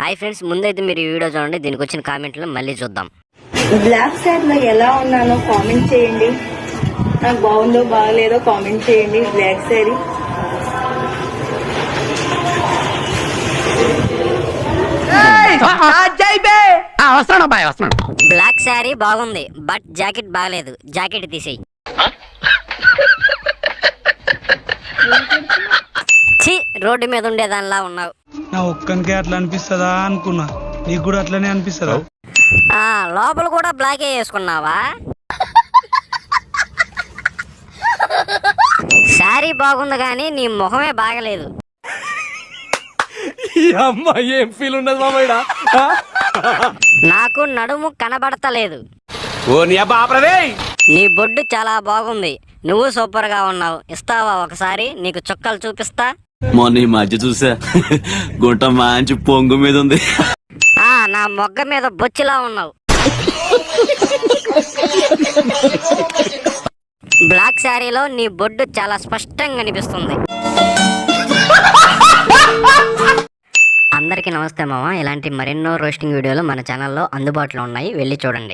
Hi friends, ముందైతే మీరు ఈ వీడియో చూడండి. దీనికి వచ్చిన కామెంట్లు మళ్ళీ చూద్దాం. బ్లాక్ శారీలో ఎలా ఉన్నానో కామెంట్ చేయండి. నాకు బాగుందో బాగలేదో కామెంట్ చేయండి. బ్లాక్ శారీ బ్లాక్ శారీ బాగుంది, బట్ జాకెట్ బాగలేదు. జాకెట్ తీసేయి. ఛీ, రోడ్డు మీద ఉండే దానిలా ఉన్నావు. నా ఒక్కనికే అట్లా అనిపిస్తుందా అనుకున్నా, నీకు కూడా అట్లనే అనిపిస్తుందా? లోపల కూడా బ్లాకే వేసుకున్నావా? శారీ బాగుంది కానీ నీ ముఖమే బాగలేదు. ఏం ఫీల్ ఉండదు మామయ్య. నాకు నడుము కనబడతలేదు. ఓ నీ అబ్బా ఆపరదే. నీ బొడ్డు చాలా బాగుంది. నువ్వు సూపర్ గా ఉన్నావు. ఇస్తావా ఒకసారి? నీకు చుక్కలు చూపిస్తా. మొన్న ఈ మధ్య చూసా, గుంట మంచి పొంగు మీద ఉంది. నా మొగ్గ మీద బొచ్చిలా ఉన్నావు. బ్లాక్ శారీలో నీ బొడ్డు చాలా స్పష్టంగా కనిపిస్తుంది. అందరికీ నమస్తే మామ. ఇలాంటి మరెన్నో రోస్టింగ్ వీడియోలు మన ఛానల్లో అందుబాటులో ఉన్నాయి, వెళ్ళి చూడండి.